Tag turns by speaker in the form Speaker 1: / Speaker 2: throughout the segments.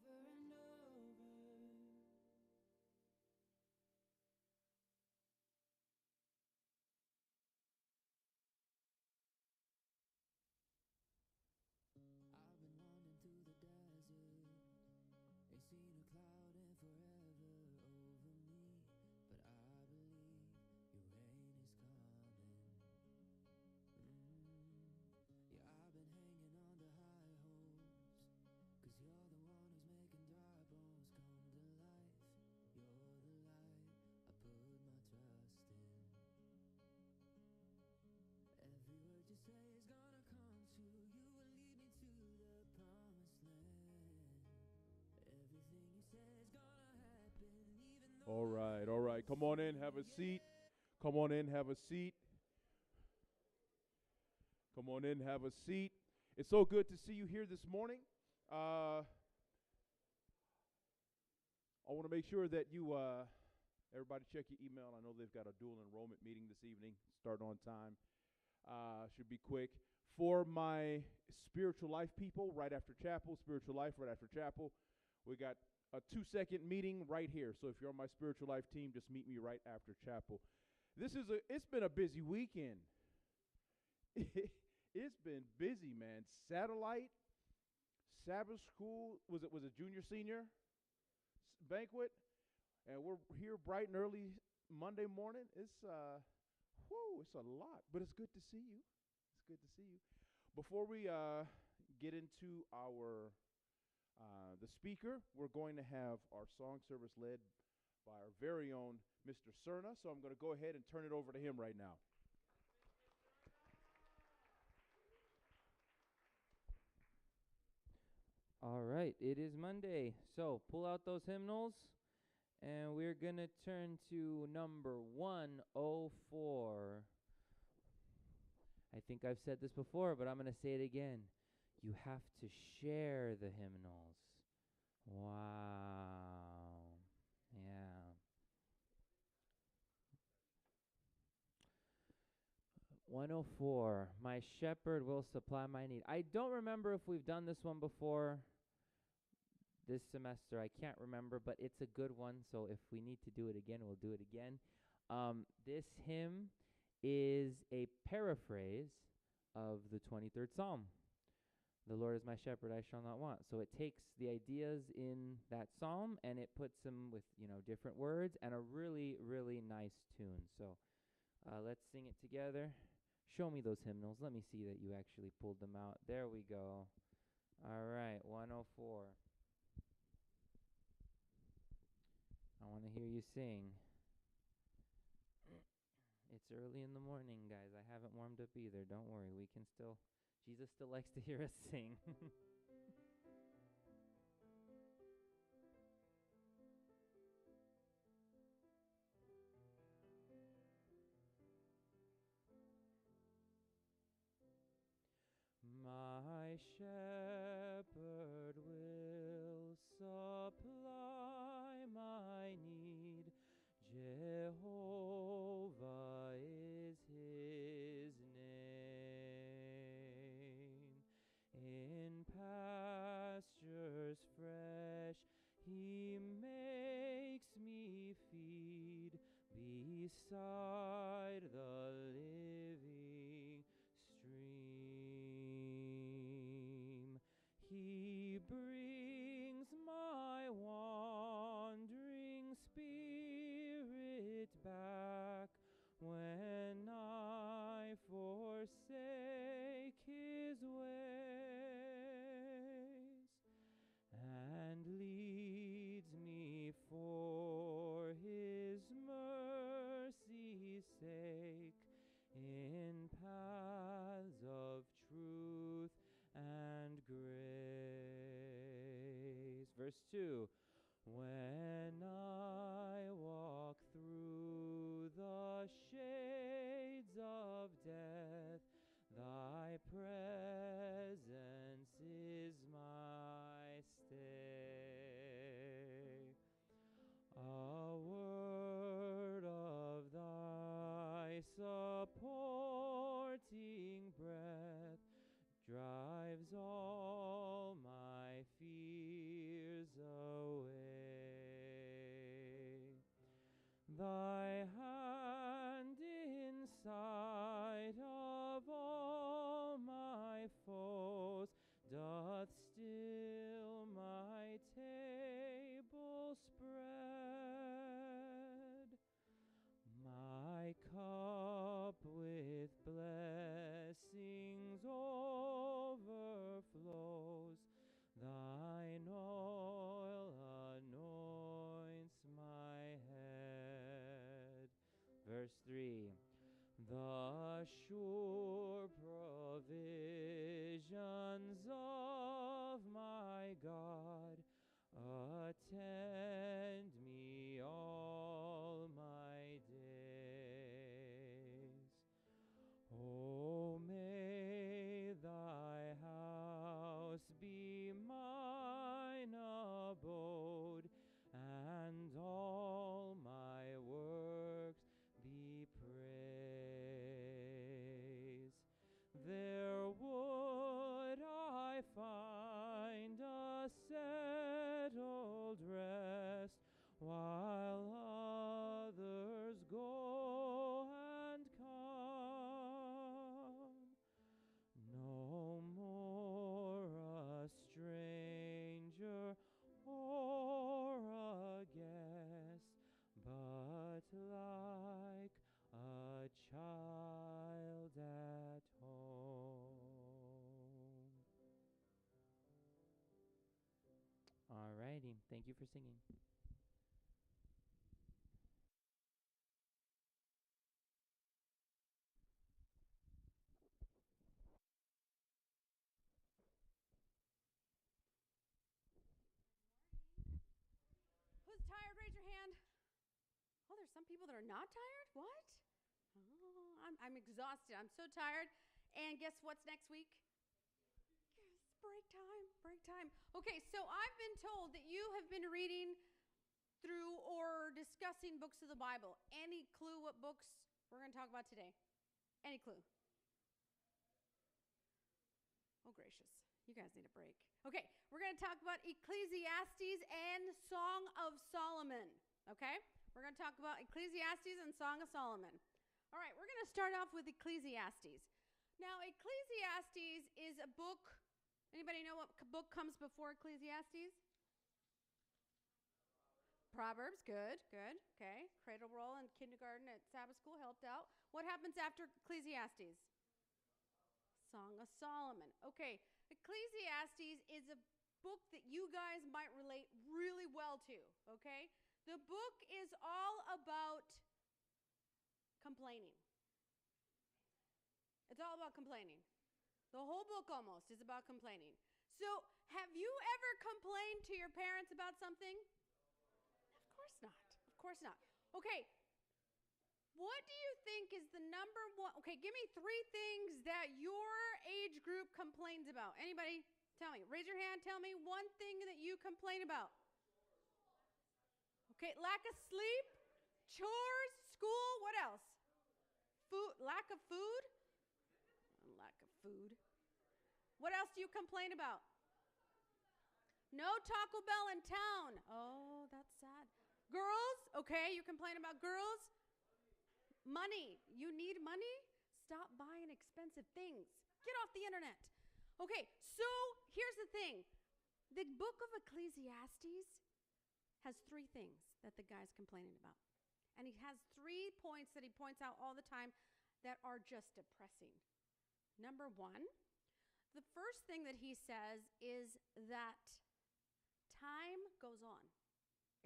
Speaker 1: and over. I've been wandering through the desert, ain't seen a cloud in forever over me, but I believe your rain is coming. Yeah, I've been hanging on to high hopes, 'cause you're the one who's making dry bones come to life. You're the light I put my trust in. Every word you say is gonna come true. You will lead me to the promised land. Everything you say is gonna happen, even though
Speaker 2: All right. Come on in, have a seat. Come on in, have a seat. Come on in, have a seat. It's so good to see you here this morning. I want to make sure that you, everybody check your email. I know they've got a dual enrollment meeting this evening. Start on time. Should be quick. For my spiritual life people, right after chapel, spiritual life right after chapel, we got a 2-second meeting right here. So if you're on my spiritual life team, just meet me right after chapel. It's been a busy weekend. It's been busy, man. Satellite, Sabbath school, was it junior senior banquet, and we're here bright and early Monday morning. It's it's a lot, but it's good to see you. It's good to see you. Before we get into our the speaker, we're going to have our song service led by our very own Mr. Cerna. So I'm going to go ahead and turn it over to him right now.
Speaker 3: All right, it is Monday, so pull out those hymnals, and we're going to turn to number 104. I think I've said this before, but I'm going to say it again. You have to share the hymnals. Wow. Yeah. 104, my shepherd will supply my need. I don't remember if we've done this one before this semester. I can't remember, but it's a good one. So if we need to do it again, we'll do it again. This hymn is a paraphrase of the 23rd Psalm. The Lord is my shepherd, I shall not want. So it takes the ideas in that psalm and it puts them with, different words and a really, really nice tune. So let's sing it together. Show me those hymnals. Let me see that you actually pulled them out. There we go. All right, 104. I want to hear you sing. It's early in the morning, guys. I haven't warmed up either. Don't worry. We can still, Jesus still likes to hear us sing. My shepherd will supply my need. Jehovah is his name. In pastures fresh he makes me feed beside the living stream. He brings my wandering spirit back when I forsake his ways, and leads me for his mercy's sake in paths of truth and grace. Verse 2, when I walk through the shades of death, thy presence is my stay. A word of thy supporting breath drives all my fears verse 3. The sure provisions of my God attend me all my days. Oh, may thy house be mine abode, and all my works be praise. There would I find a settled rest, while others go and come. No more a stranger or a guest, but like a child at home. Alrighty, thank you for singing.
Speaker 4: Who's tired? Raise your hand. Oh, there's some people that are not tired? What? Oh, I'm exhausted. I'm so tired. And guess what's next week? Yes, break time. Break time. Okay, so I've been told that you have been reading through or discussing books of the Bible. Any clue what books we're going to talk about today? Any clue? Oh, gracious. You guys need a break. Okay, we're going to talk about Ecclesiastes and Song of Solomon. Okay? We're going to talk about Ecclesiastes and Song of Solomon. All right, we're going to start off with Ecclesiastes. Now, Ecclesiastes is a book. Anybody know what book comes before Ecclesiastes? Proverbs. Good, good. Okay. Cradle roll and kindergarten at Sabbath school helped out. What happens after Ecclesiastes? Song of Solomon. Okay. Ecclesiastes is a book that you guys might relate really well to, okay? The book is all about complaining. It's all about complaining. The whole book almost is about complaining. So, have you ever complained to your parents about something? Of course not. Of course not. Okay. What do you think is the number one? Okay, give me 3 things that your age group complains about. Anybody? Tell me. Raise your hand. Tell me one thing that you complain about. Okay, lack of sleep, chores, school, what else? Food, lack of food? Lack of food. What else do you complain about? No Taco Bell in town. Oh, that's sad. Girls, okay, you complain about girls. Money. You need money? Stop buying expensive things. Get off the internet. Okay, so here's the thing. The book of Ecclesiastes has 3 things that the guy's complaining about. And he has 3 points that he points out all the time that are just depressing. Number 1, the first thing that he says is that time goes on.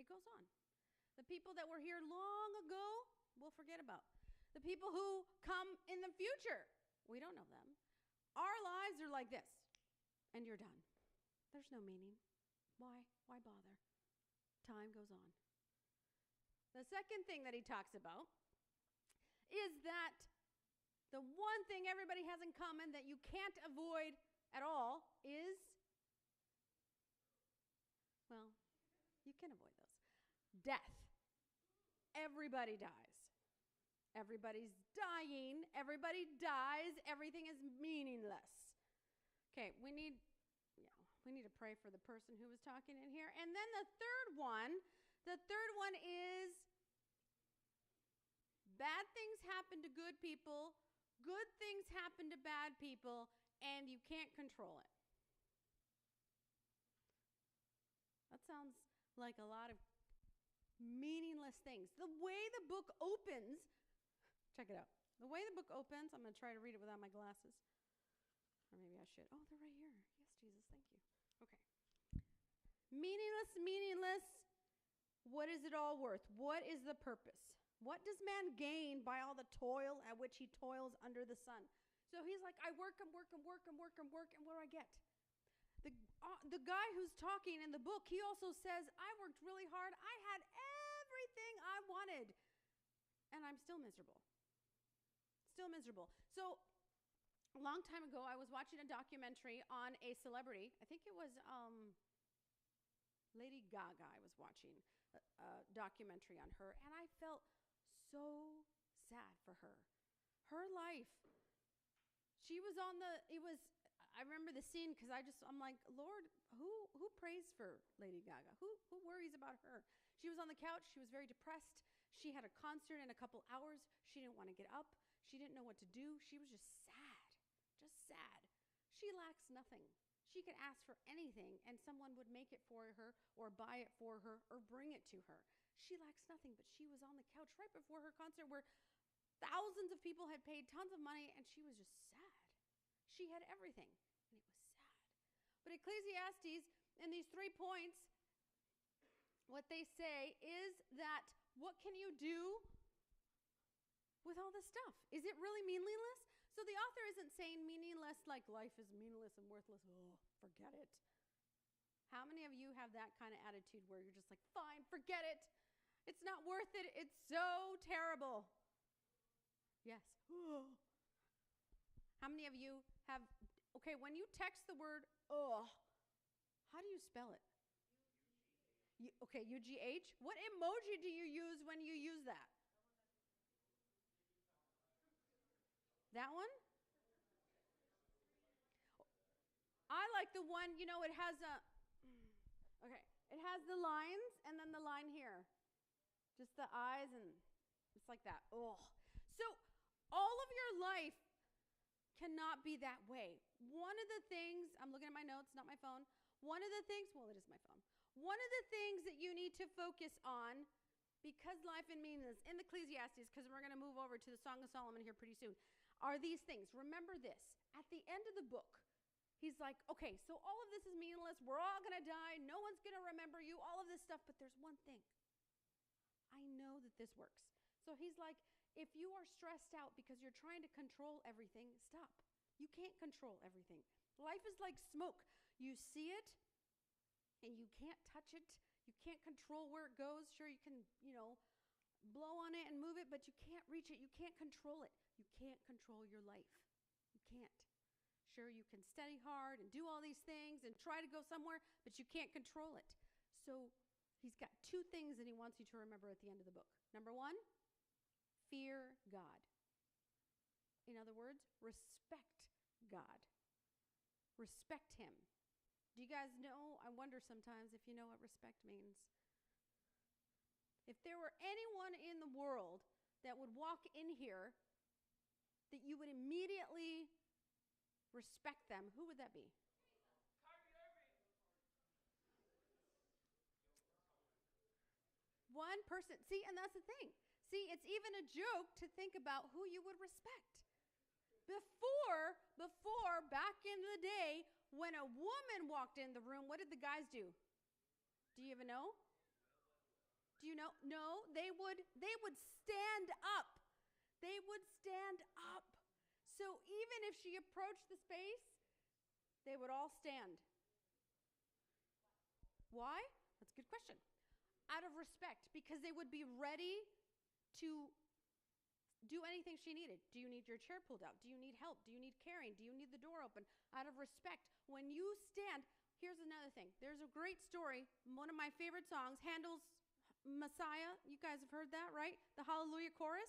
Speaker 4: It goes on. The people that were here long ago, we'll forget about. The people who come in the future, we don't know them. Our lives are like this, and you're done. There's no meaning. Why? Why bother? Time goes on. The second thing that he talks about is that the one thing everybody has in common that you can't avoid at all is, well, you can avoid those. Death. Everybody dies. Everybody's dying. Everybody dies. Everything is meaningless. Okay, we need to pray for the person who was talking in here. And then the third one is bad things happen to good people, good things happen to bad people, and you can't control it. That sounds like a lot of meaningless things. The way the book opens, check it out. The way the book opens, I'm going to try to read it without my glasses. Or maybe I should. Oh, they're right here. Yes, Jesus, thank you. Okay. Meaningless, meaningless. What is it all worth? What is the purpose? What does man gain by all the toil at which he toils under the sun? So he's like, I work and work and work and work and work, and what do I get? The guy who's talking in the book, he also says, I worked really hard. I had everything I wanted, and I'm still miserable. Still miserable. So a long time ago, I was watching a documentary on a celebrity. I think it was Lady Gaga. I was watching a documentary on her, and I felt so sad for her. Her life. She was on I remember the scene because I'm like, Lord, who prays for Lady Gaga? Who worries about her? She was on the couch. She was very depressed. She had a concert in a couple hours. She didn't want to get up. She didn't know what to do. She was just sad. Just sad. She lacks nothing. She could ask for anything and someone would make it for her or buy it for her or bring it to her. She lacks nothing, but she was on the couch right before her concert where thousands of people had paid tons of money and she was just sad. She had everything and it was sad. But Ecclesiastes, in these 3 points, what they say is that what can you do with all this stuff? Is it really meaningless? So the author isn't saying meaningless like life is meaningless and worthless. Oh, forget it. How many of you have that kind of attitude where you're just like, fine, forget it. It's not worth it. It's so terrible. Yes. How many of you have, okay, when you text the word, how do you spell it? Okay, UGH. What emoji do you use when you use that? That one? I like the one, it has it has the lines and then the line here. Just the eyes and it's like that. Oh. So all of your life cannot be that way. One of the things, I'm looking at my notes, not my phone. One of the things, well, it is my phone. One of the things that you need to focus on, because life and meaningless, in Ecclesiastes, because we're going to move over to the Song of Solomon here pretty soon, are these things. Remember this. At the end of the book, he's like, okay, so all of this is meaningless. We're all going to die. No one's going to remember you, all of this stuff. But there's one thing. I know that this works. So he's like, if you are stressed out because you're trying to control everything, stop. You can't control everything. Life is like smoke. You see it, and you can't touch it. You can't control where it goes. Sure, you can, blow on it and move it, but you can't reach it. You can't control it. You can't control your life. You can't. Sure, you can study hard and do all these things and try to go somewhere, but you can't control it. So he's got 2 things that he wants you to remember at the end of the book. Number 1, fear God. In other words, respect God. Respect him. Do you guys know? I wonder sometimes if you know what respect means. If there were anyone in the world that would walk in here that you would immediately respect them, who would that be? One person. See, and that's the thing. See, it's even a joke to think about who you would respect. Before, back in the day, when a woman walked in the room, what did the guys do? Do you even know? Do you know? No, they would stand up. They would stand up. So even if she approached the space, they would all stand. Why? That's a good question. Out of respect, because they would be ready to do anything she needed. Do you need your chair pulled out? Do you need help? Do you need carrying? Do you need the door open? Out of respect. When you stand, here's another thing. There's a great story, one of my favorite songs, Handel's Messiah. You guys have heard that, right? The Hallelujah chorus.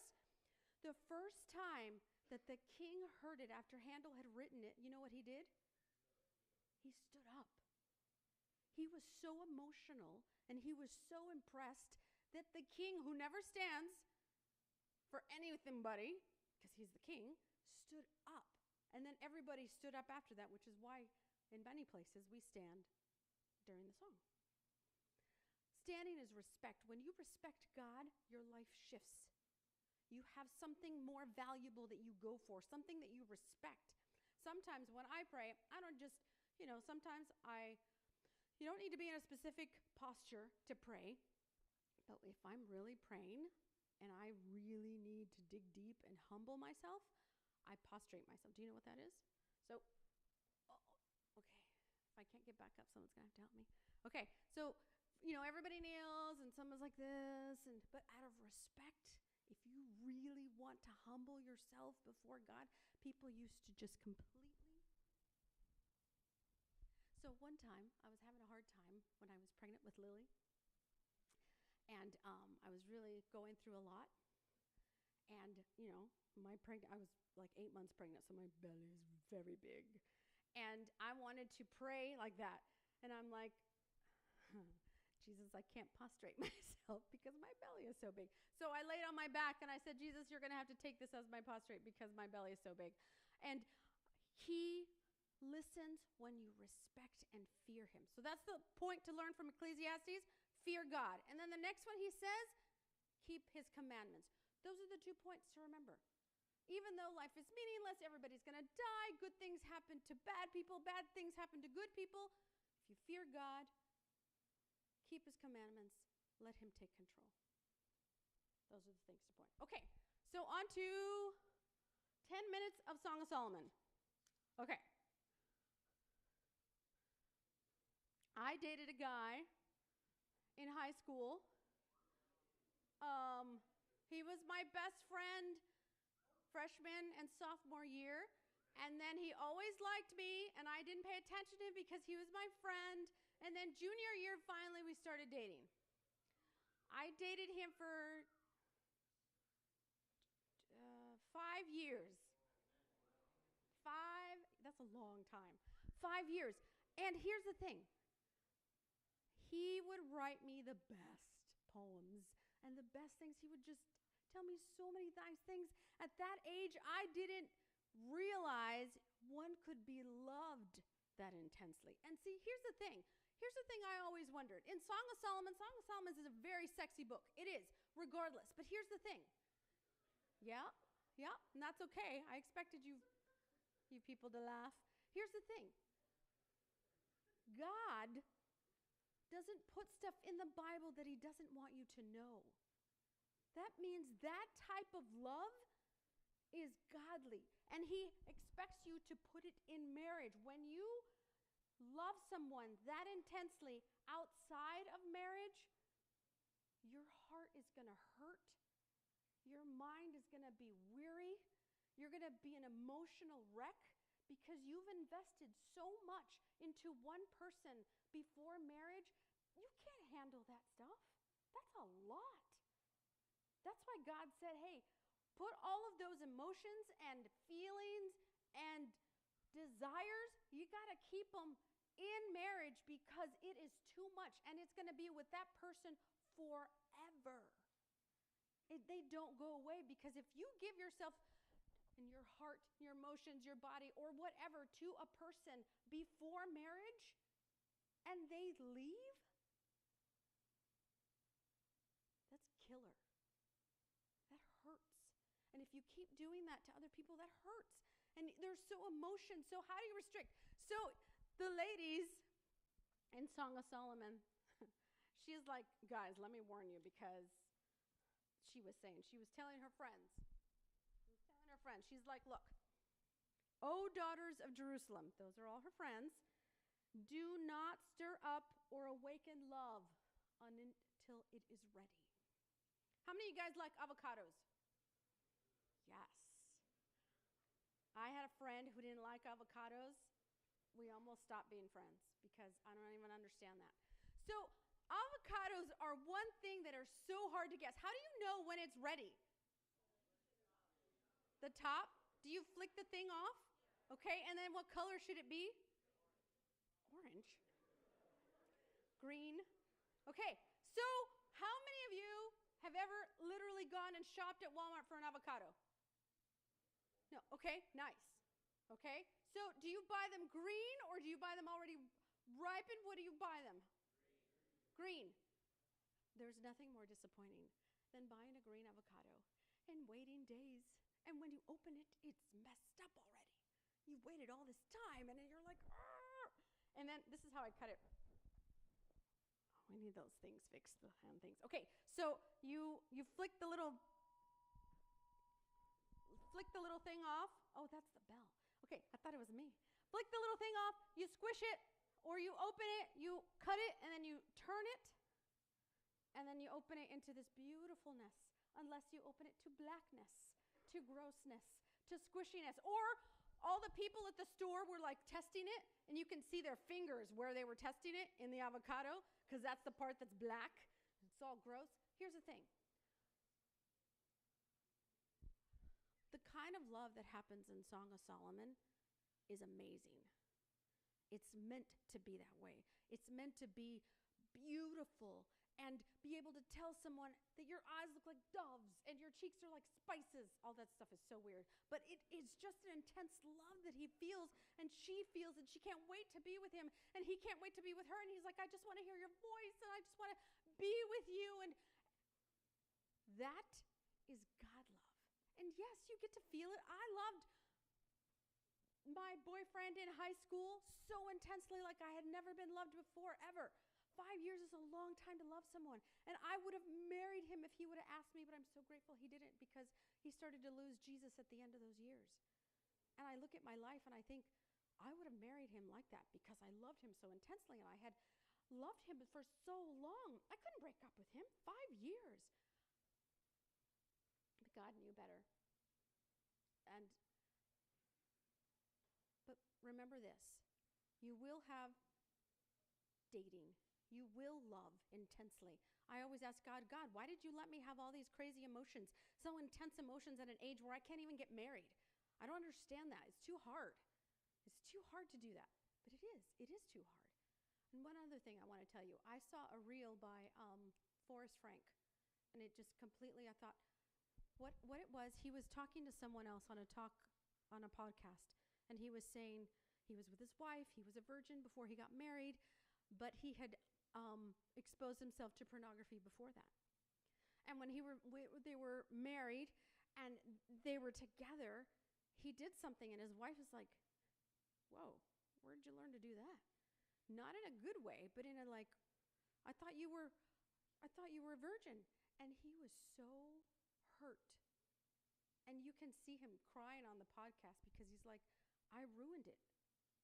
Speaker 4: The first time that the king heard it after Handel had written it, you know what he did? He stood up. He was so emotional and he was so impressed that the king, who never stands for anybody, because he's the king, stood up. And then everybody stood up after that, which is why in many places we stand during the song. Standing is respect. When you respect God, your life shifts. You have something more valuable that you go for, something that you respect. Sometimes when I pray, I don't just, sometimes you don't need to be in a specific posture to pray. But if I'm really praying and I really need to dig deep and humble myself, I prostrate myself. Do you know what that is? So, okay. If I can't get back up, someone's going to have to help me. Okay, so, everybody kneels, and someone's like this, but out of respect, if you really want to humble yourself before God, people used to just completely. So one time, I was having a hard time when I was pregnant with Lily, and I was really going through a lot, and, I was like 8 months pregnant, so my belly is very big, and I wanted to pray like that, and I'm like, Jesus, I can't prostrate myself because my belly is so big. So I laid on my back and I said, Jesus, you're going to have to take this as my prostrate because my belly is so big. And he listens when you respect and fear him. So that's the point to learn from Ecclesiastes, fear God. And then the next one he says, keep his commandments. Those are the 2 points to remember. Even though life is meaningless, everybody's going to die, good things happen to bad people, bad things happen to good people. If you fear God, keep his commandments, let him take control. Those are the things to point. Okay, so on to 10 minutes of Song of Solomon. Okay. I dated a guy in high school. He was my best friend freshman and sophomore year, and then he always liked me, and I didn't pay attention to him because he was my friend. And then junior year, finally, we started dating. I dated him for 5 years. That's a long time. 5 years. And here's the thing. He would write me the best poems and the best things. He would just tell me so many nice things. At that age, I didn't realize one could be loved that intensely. And see, here's the thing. Here's the thing I always wondered. In Song of Solomon is a very sexy book. It is, regardless. But here's the thing. Yeah, and that's okay. I expected you people to laugh. Here's the thing. God doesn't put stuff in the Bible that he doesn't want you to know. That means that type of love is godly. And he expects you to put it in marriage. When you love someone that intensely outside of marriage, your heart is going to hurt. Your mind is going to be weary. You're going to be an emotional wreck because you've invested so much into one person before marriage. You can't handle that stuff. That's a lot. That's why God said, hey, put all of those emotions and feelings and desires, you got to keep them in marriage because it is too much, and it's going to be with that person forever. They don't go away, because if you give yourself and your heart, your emotions, your body, or whatever to a person before marriage and they leave, that's killer. That hurts. And if you keep doing that to other people, that hurts. And they're so emotional. So how do you restrict? So the ladies in Song of Solomon, she's like, guys, let me warn you, because she was telling her friends. She's like, look, O daughters of Jerusalem, those are all her friends, do not stir up or awaken love until it is ready. How many of you guys like avocados? Yes. I had a friend who didn't like avocados. We almost stopped being friends because I don't even understand that. So avocados are one thing that are so hard to guess. How do you know when it's ready? The top? Do you flick the thing off? Okay, and then what color should it be? Orange. Green. Okay, so how many of you have ever literally gone and shopped at Walmart for an avocado? No, okay, nice. Okay, so do you buy them green or do you buy them already ripened? What do you buy them? Green. There's nothing more disappointing than buying a green avocado and waiting days. And when you open it, it's messed up already. You've waited all this time, and then you're like, argh! And then this is how I cut it. Oh, we need those things fixed, the hand things. Okay, so you flick the little flick the little thing off. Oh, that's the bell. Okay, I thought it was me. Flick the little thing off, you squish it, or you open it, you cut it, and then you turn it, and then you open it into this beautifulness, unless you open it to blackness, to grossness, to squishiness. Or all the people at the store were like testing it, and you can see their fingers where they were testing it in the avocado, because that's the part that's black. It's all gross. Here's the thing. The kind of love that happens in Song of Solomon is amazing. It's meant to be that way. It's meant to be beautiful and be able to tell someone that your eyes look like doves and your cheeks are like spices. All that stuff is so weird. But it is just an intense love that he feels and she feels, and she can't wait to be with him and he can't wait to be with her. And he's like, I just want to hear your voice and I just want to be with you. And that is God love. And yes, you get to feel it. I loved my boyfriend in high school so intensely, like I had never been loved before, ever. 5 years is a long time to love someone. And I would have married him if he would have asked me, but I'm so grateful he didn't, because he started to lose Jesus at the end of those years. And I look at my life and I think, I would have married him like that because I loved him so intensely and I had loved him for so long. I couldn't break up with him. 5 years. But God knew better. But remember this. You will have dating. You will love intensely. I always ask God, why did you let me have all these crazy emotions, so intense emotions at an age where I can't even get married? I don't understand that. It's too hard. It's too hard to do that. But it is. It is too hard. And one other thing I want to tell you. I saw a reel by Forrest Frank, and it just completely, I thought, what it was, he was talking to someone else on a podcast, and he was saying he was with his wife, he was a virgin before he got married, but he had exposed himself to pornography before that. And when they were married and they were together, he did something, and his wife was like, whoa, where'd you learn to do that? Not in a good way, but in a like, I thought you were a virgin. And he was so hurt. And you can see him crying on the podcast because he's like, I ruined it.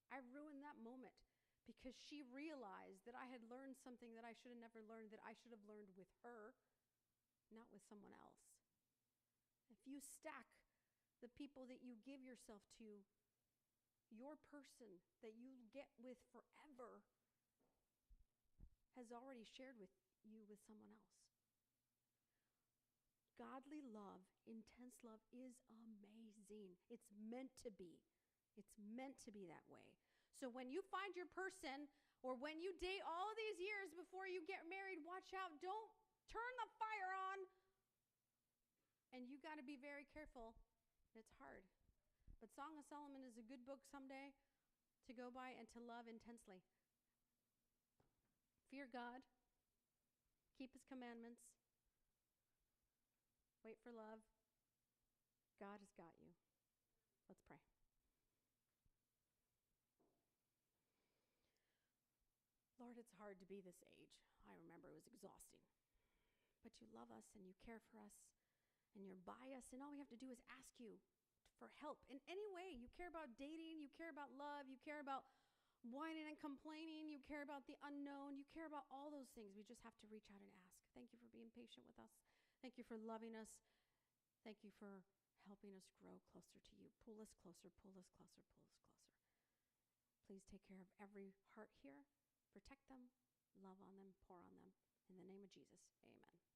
Speaker 4: I ruined that moment because she realized that I had learned something that I should have never learned, that I should have learned with her, not with someone else. If you stack the people that you give yourself to, your person that you get with forever has already shared with you with someone else. Godly love, intense love is amazing. It's meant to be. It's meant to be that way. So when you find your person, or when you date all of these years before you get married, watch out. Don't turn the fire on. And you got to be very careful. It's hard. But Song of Solomon is a good book someday to go by and to love intensely. Fear God. Keep his commandments. Wait for love. God has got you. Let's pray. Lord, it's hard to be this age. I remember it was exhausting. But you love us and you care for us and you're by us, and all we have to do is ask you for help in any way. You care about dating, you care about love, you care about whining and complaining, you care about the unknown, you care about all those things. We just have to reach out and ask. Thank you for being patient with us. Thank you for loving us. Thank you for helping us grow closer to you. Pull us closer, pull us closer, pull us closer. Please take care of every heart here. Protect them, love on them, pour on them. In the name of Jesus, amen.